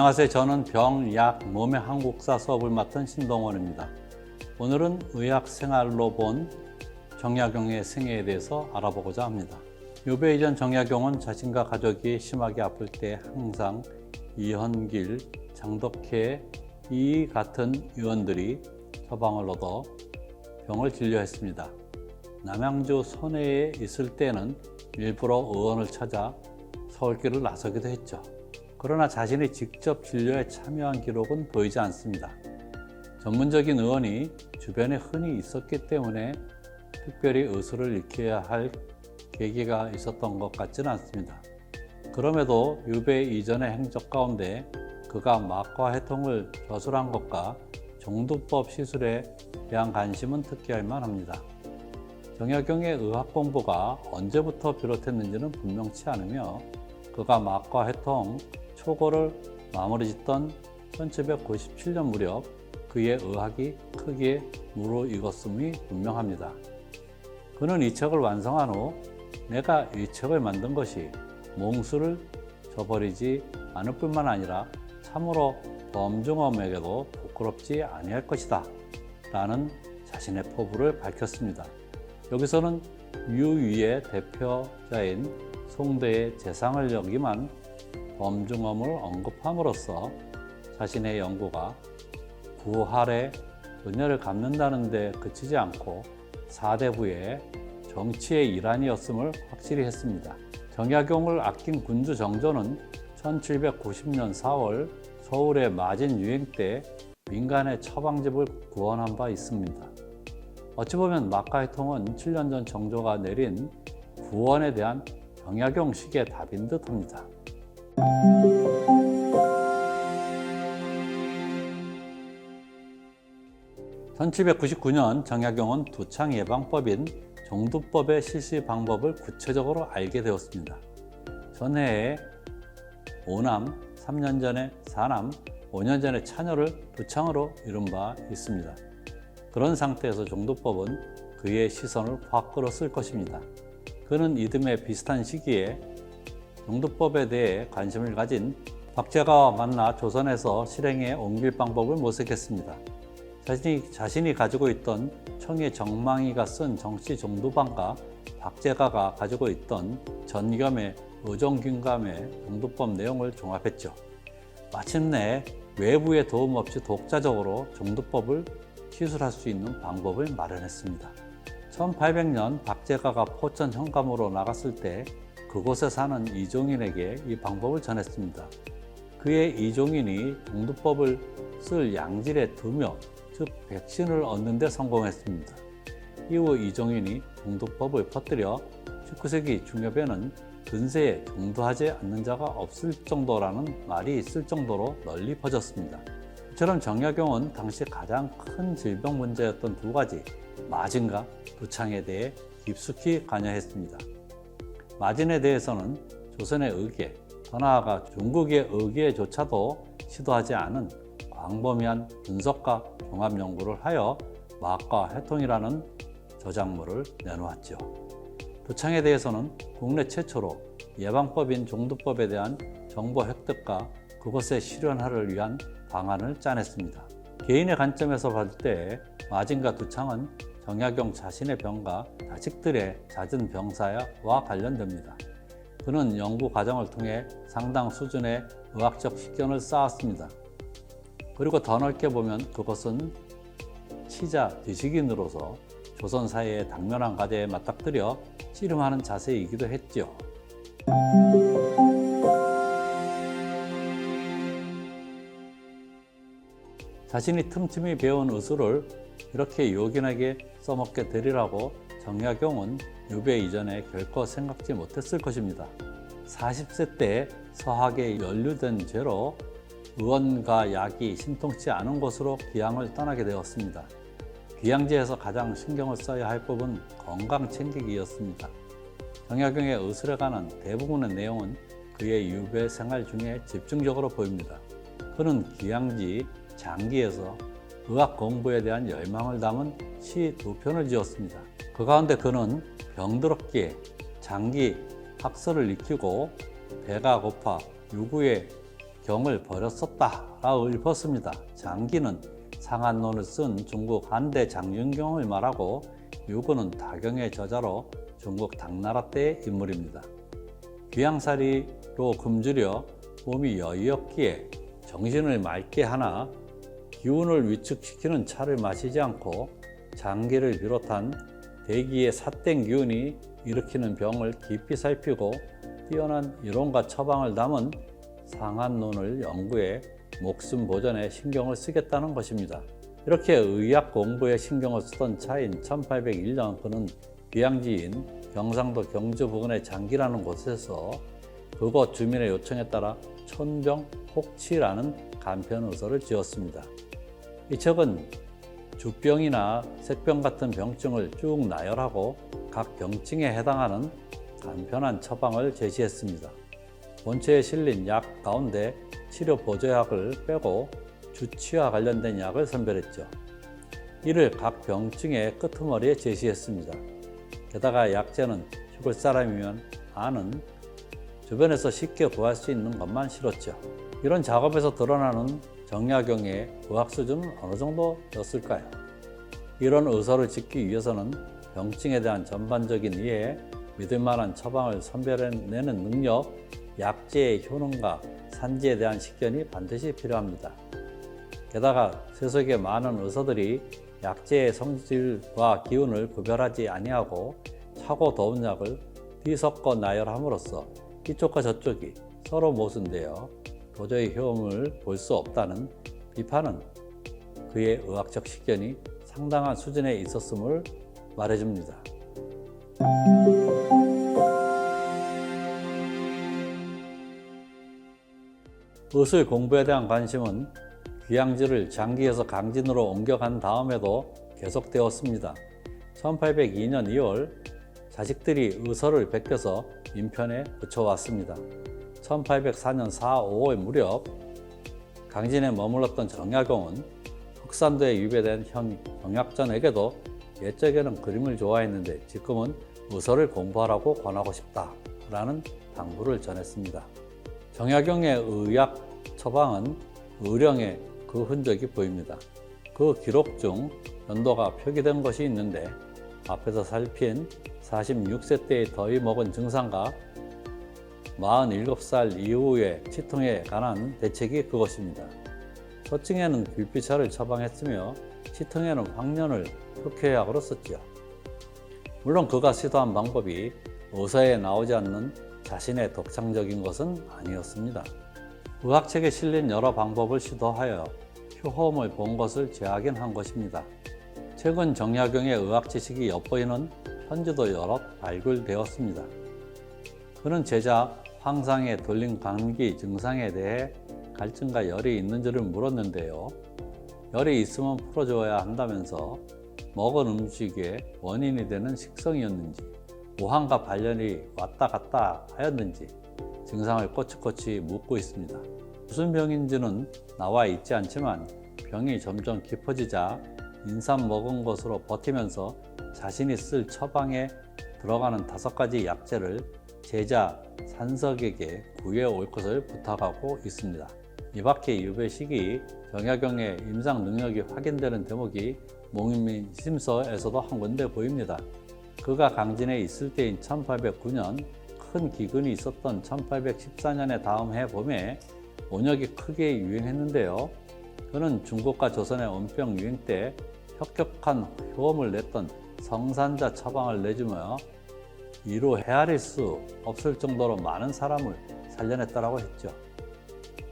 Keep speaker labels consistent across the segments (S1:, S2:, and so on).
S1: 안녕하세요. 저는 병, 약, 몸의 한국사 수업을 맡은 신동원입니다. 오늘은 의학생활로 본 정약용의 생애에 대해서 알아보고자 합니다. 유배 이전 정약용은 자신과 가족이 심하게 아플 때 항상 이헌길, 장덕회, 이 같은 의원들이 처방을 얻어 병을 진료했습니다. 남양주 손해에 있을 때는 일부러 의원을 찾아 서울길을 나서기도 했죠. 그러나 자신이 직접 진료에 참여한 기록은 보이지 않습니다. 전문적인 의원이 주변에 흔히 있었기 때문에 특별히 의술을 익혀야 할 계기가 있었던 것 같지는 않습니다. 그럼에도 유배 이전의 행적 가운데 그가 막과 해통을 저술한 것과 종두법 시술에 대한 관심은 특기할 만합니다. 정약용의 의학 공부가 언제부터 비롯했는지는 분명치 않으며 그가 막과 해통, 초고를 마무리 짓던 1797년 무렵 그의 의학이 크게 무르익었음이 분명합니다. 그는 이 책을 완성한 후 내가 이 책을 만든 것이 몽수를 저버리지 않을 뿐만 아니라 참으로 범중엄에게도 부끄럽지 아니할 것이다 라는 자신의 포부를 밝혔습니다. 여기서는 유위의 대표자인 송대의 재상을 역임한 범중엄을 언급함으로써 자신의 연구가 부활의 은혜를 갚는다는 데 그치지 않고 사대부의 정치의 일환이었음을 확실히 했습니다. 정약용을 아낀 군주 정조는 1790년 4월 서울의 마진 유행 때 민간의 처방집을 구원한 바 있습니다. 어찌 보면 막가해통은 7년 전 정조가 내린 구원에 대한 정약용식의 답인 듯합니다. 1799년 정약용은 두창 예방법인 종두법의 실시 방법을 구체적으로 알게 되었습니다. 전해에 오남, 3년 전에 사남, 5년 전에 차녀를 두창으로 이룬 바 있습니다. 그런 상태에서 종두법은 그의 시선을 확 끌었을 것입니다. 그는 이듬해 비슷한 시기에 종두법에 대해 관심을 가진 박제가와 만나 조선에서 실행에 옮길 방법을 모색했습니다. 자신이 가지고 있던 청해 정망이가 쓴 정치 종두반과 박제가가 가지고 있던 전겸의 의종균감의 종두법 내용을 종합했죠. 마침내 외부의 도움 없이 독자적으로 종두법을 시술할 수 있는 방법을 마련했습니다. 1800년 박제가가 포천 현감으로 나갔을 때 그곳에 사는 이종인에게 이 방법을 전했습니다. 그의 이종인이 종두법을 쓸 양질의 두묘, 즉 백신을 얻는 데 성공했습니다. 이후 이종인이 종두법을 퍼뜨려 19세기 중엽에는 근세에 종두하지 않는 자가 없을 정도라는 말이 있을 정도로 널리 퍼졌습니다. 이처럼 정약용은 당시 가장 큰 질병 문제였던 두 가지, 마진과 두창에 대해 깊숙이 관여했습니다. 마진에 대해서는 조선의 의계, 더 나아가 중국의 의계조차도 시도하지 않은 광범위한 분석과 종합 연구를 하여 막과 해통이라는 저작물을 내놓았죠. 두창에 대해서는 국내 최초로 예방법인 종두법에 대한 정보 획득과 그것의 실현화를 위한 방안을 짜냈습니다. 개인의 관점에서 볼 때 마진과 두창은 정약용 자신의 병과 자식들의 잦은 병사와 관련됩니다. 그는 연구 과정을 통해 상당 수준의 의학적 식견을 쌓았습니다. 그리고 더 넓게 보면 그것은 치자 지식인으로서 조선 사회의 당면한 과제에 맞닥뜨려 씨름하는 자세이기도 했죠. 자신이 틈틈이 배운 의술을 이렇게 요긴하게 써먹게 되리라고 정약용은 유배 이전에 결코 생각지 못했을 것입니다. 40세 때 서학에 연루된 죄로 의원과 약이 신통치 않은 곳으로 귀향을 떠나게 되었습니다. 귀향지에서 가장 신경을 써야 할 부분 건강 챙기기였습니다. 정약용의 의술에 관한 대부분의 내용은 그의 유배 생활 중에 집중적으로 보입니다. 그는 귀향지 장기에서 의학 공부에 대한 열망을 담은 시 2편을 지었습니다. 그 가운데 그는 병들었기에 장기 학설을 익히고 배가 고파 유구에 경을 버렸었다라고 읊었습니다. 장기는 상한론을 쓴 중국 한대 장윤경을 말하고 유구는 다경의 저자로 중국 당나라 때의 인물입니다. 귀양살이로 굶주려 몸이 여의었기에 정신을 맑게 하나 기운을 위축시키는 차를 마시지 않고 장기를 비롯한 대기의 삿된 기운이 일으키는 병을 깊이 살피고 뛰어난 이론과 처방을 담은 상한론을 연구해 목숨 보존에 신경을 쓰겠다는 것입니다. 이렇게 의학 공부에 신경을 쓰던 차인 1801년 그는 귀양지인 경상도 경주 부근의 장기라는 곳에서 그곳 주민의 요청에 따라 천병혹치라는 간편의서를 지었습니다. 이 책은 주병이나 색병 같은 병증을 쭉 나열하고 각 병증에 해당하는 간편한 처방을 제시했습니다. 본체에 실린 약 가운데 치료 보조약을 빼고 주치와 관련된 약을 선별했죠. 이를 각 병증의 끄트머리에 제시했습니다. 게다가 약재는 죽을 사람이면 아는 주변에서 쉽게 구할 수 있는 것만 실었죠. 이런 작업에서 드러나는 정약용의 의학 수준은 어느 정도였을까요? 이런 의서를 짓기 위해서는 병증에 대한 전반적인 이해, 믿을 만한 처방을 선별해내는 능력, 약재의 효능과 산지에 대한 식견이 반드시 필요합니다. 게다가 세속의 많은 의사들이 약재의 성질과 기운을 구별하지 아니하고 차고 더운 약을 뒤섞어 나열함으로써 이쪽과 저쪽이 서로 모순되어 도저히 효험을 볼 수 없다는 비판은 그의 의학적 식견이 상당한 수준에 있었음을 말해줍니다. 의술 공부에 대한 관심은 귀양지를 장기에서 강진으로 옮겨간 다음에도 계속되었습니다. 1802년 2월 자식들이 의서를 베껴서 인편에 붙여왔습니다. 1804년 4, 5월 무렵 강진에 머물렀던 정약용은 흑산도에 유배된 형 정약전에게도 옛적에는 그림을 좋아했는데 지금은 의서를 공부하라고 권하고 싶다라는 당부를 전했습니다. 정약용의 의약 처방은 의령에 그 흔적이 보입니다. 그 기록 중 연도가 표기된 것이 있는데 앞에서 살핀 46세 때의 더위 먹은 증상과 47살 이후의 치통에 관한 대책이 그것입니다. 소증에는 귀피차를 처방했으며 치통에는 황련을 흑회약으로 썼죠. 물론 그가 시도한 방법이 의서에 나오지 않는 자신의 독창적인 것은 아니었습니다. 의학책에 실린 여러 방법을 시도하여 효험을 본 것을 재확인한 것입니다. 최근 정약용의 의학 지식이 엿보이는 편지도 여러 발굴되었습니다. 그는 제자 황상의 돌림 감기 증상에 대해 갈증과 열이 있는지를 물었는데요. 열이 있으면 풀어줘야 한다면서 먹은 음식의 원인이 되는 식성이었는지, 오한과 발열이 왔다 갔다 하였는지 증상을 꼬치꼬치 묻고 있습니다. 무슨 병인지는 나와 있지 않지만 병이 점점 깊어지자 인삼 먹은 것으로 버티면서 자신이 쓸 처방에 들어가는 5가지 약재를 제자 산석에게 구해올 것을 부탁하고 있습니다. 이 밖에 유배 시기 정약용의 임상 능력이 확인되는 대목이 몽인심서에서도 한 군데 보입니다. 그가 강진에 있을 때인 1809년 큰 기근이 있었던 1814년의 다음 해 봄에 온역이 크게 유행했는데요. 그는 중국과 조선의 원병 유행 때 혁혁한 효험을 냈던 성산자 처방을 내주며 이로 헤아릴 수 없을 정도로 많은 사람을 살려냈다고 했죠.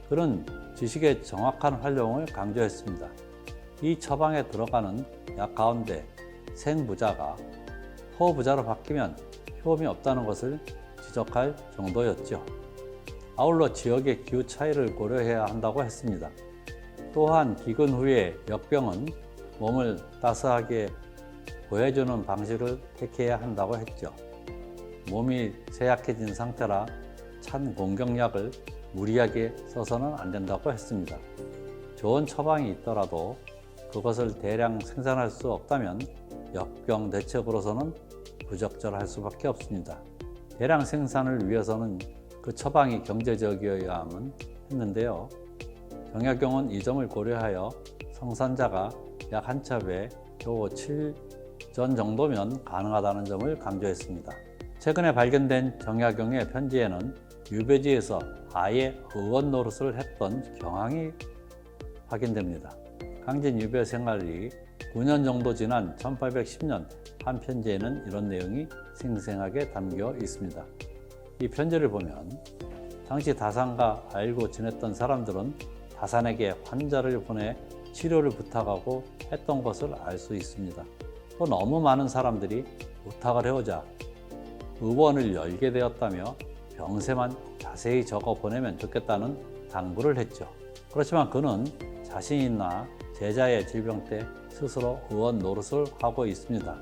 S1: 그는 지식의 정확한 활용을 강조했습니다. 이 처방에 들어가는 약 가운데 생부자가 허부자로 바뀌면 효험이 없다는 것을 지적할 정도였죠. 아울러 지역의 기후 차이를 고려해야 한다고 했습니다. 또한 기근 후에 역병은 몸을 따스하게 보여주는 방식을 택해야 한다고 했죠. 몸이 쇠약해진 상태라 찬 공격약을 무리하게 써서는 안 된다고 했습니다. 좋은 처방이 있더라도 그것을 대량 생산할 수 없다면 역병 대책으로서는 부적절할 수밖에 없습니다. 대량 생산을 위해서는 그 처방이 경제적이어야만 했는데요. 정약용은 이 점을 고려하여 성산자가 약 한 첩에 겨우 7전 정도면 가능하다는 점을 강조했습니다. 최근에 발견된 정약용의 편지에는 유배지에서 아예 의원 노릇을 했던 경황이 확인됩니다. 강진 유배 생활이 9년 정도 지난 1810년 한 편지에는 이런 내용이 생생하게 담겨 있습니다. 이 편지를 보면 당시 다산과 알고 지냈던 사람들은 다산에게 환자를 보내 치료를 부탁하고 했던 것을 알 수 있습니다. 또 너무 많은 사람들이 부탁을 해오자 의원을 열게 되었다며 병세만 자세히 적어 보내면 좋겠다는 당부를 했죠. 그렇지만 그는 자신이나 제자의 질병 때 스스로 의원 노릇을 하고 있습니다.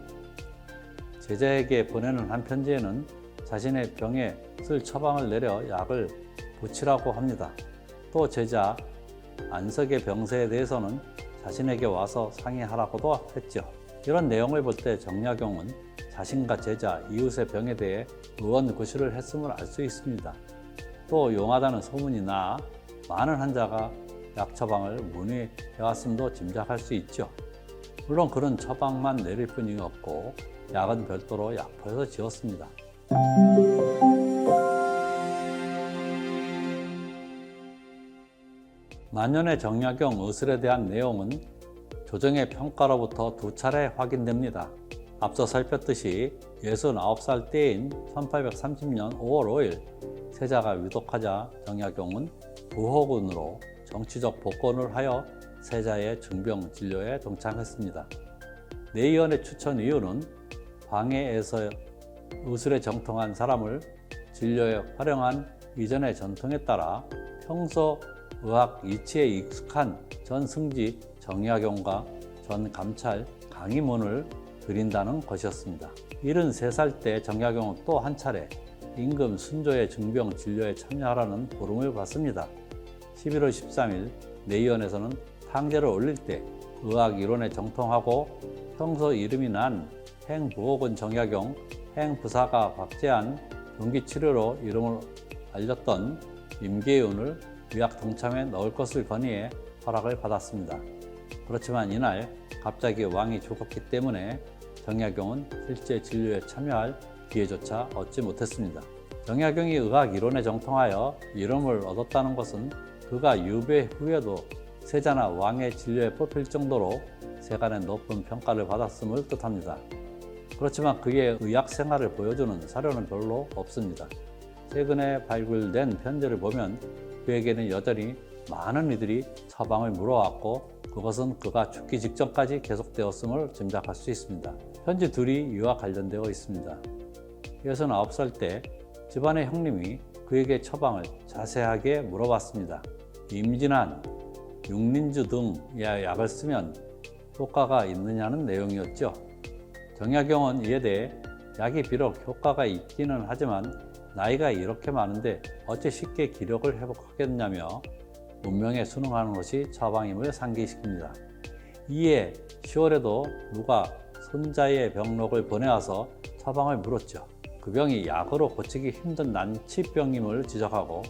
S1: 제자에게 보내는 한 편지에는 자신의 병에 쓸 처방을 내려 약을 붙이라고 합니다. 또 제자 안석의 병세에 대해서는 자신에게 와서 상의하라고도 했죠. 이런 내용을 볼 때 정약용은 자신과 제자, 이웃의 병에 대해 의원 구실을 했음을 알 수 있습니다. 또 용하다는 소문이 나 많은 환자가 약 처방을 문의해왔음도 짐작할 수 있죠. 물론 그런 처방만 내릴 뿐이었고 약은 별도로 약포에서 지었습니다. 만년의 정약용 의술에 대한 내용은 조정의 평가로부터 2차례 확인됩니다. 앞서 살폈듯이 69살 때인 1830년 5월 5일 세자가 위독하자 정약용은 부호군으로 정치적 복권을 하여 세자의 중병 진료에 동참했습니다. 내의원의 추천 이유는 방해에서 의술에 정통한 사람을 진료에 활용한 이전의 전통에 따라 평소 의학 이치에 익숙한 전 승지 정약용과 전 감찰 강희문을 드린다는 것이었습니다. 73살 때 정약용은 또 한 차례 임금 순조의 중병 진료에 참여하라는 부름을 받습니다. 11월 13일 내의원에서는 탕제를 올릴 때 의학 이론에 정통하고 평소 이름이 난 행부호군 정약용, 행부사가 박제한 경기치료로 이름을 알렸던 임계윤을 의학 동참에 넣을 것을 건의해 허락을 받았습니다. 그렇지만 이날 갑자기 왕이 죽었기 때문에 정약용은 실제 진료에 참여할 기회조차 얻지 못했습니다. 정약용이 의학 이론에 정통하여 이름을 얻었다는 것은 그가 유배 후에도 세자나 왕의 진료에 뽑힐 정도로 세간의 높은 평가를 받았음을 뜻합니다. 그렇지만 그의 의학 생활을 보여주는 사료는 별로 없습니다. 최근에 발굴된 편지를 보면 그에게는 여전히 많은 이들이 처방을 물어왔고 그것은 그가 죽기 직전까지 계속되었음을 짐작할 수 있습니다. 편지 둘이 이와 관련되어 있습니다. 69살 때 집안의 형님이 그에게 처방을 자세하게 물어봤습니다. 임진환, 육린주 등의 약을 쓰면 효과가 있느냐는 내용이었죠. 정약용은 이에 대해 약이 비록 효과가 있기는 하지만 나이가 이렇게 많은데 어찌 쉽게 기력을 회복하겠냐며 문명에 순응하는 것이 처방임을 상기시킵니다. 이에 10월에도 누가 손자의 병록을 보내와서 처방을 물었죠. 그 병이 약으로 고치기 힘든 난치병임을 지적하고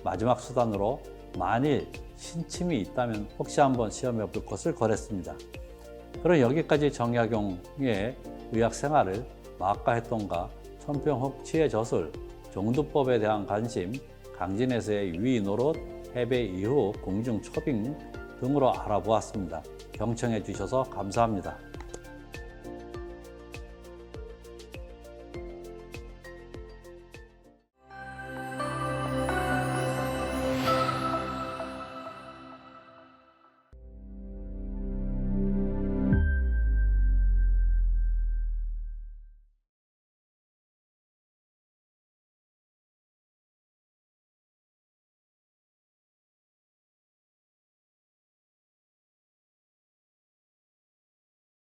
S1: 마지막 수단으로 만일 신침이 있다면 혹시 한번 시험해 볼 것을 권했습니다. 그럼 여기까지 정약용의 의학 생활을 막가했던가 천평혹치의 저술, 종두법에 대한 관심, 강진에서의 유의 노릇, 해배 이후 공중 초빙 등으로 알아보았습니다. 경청해 주셔서 감사합니다.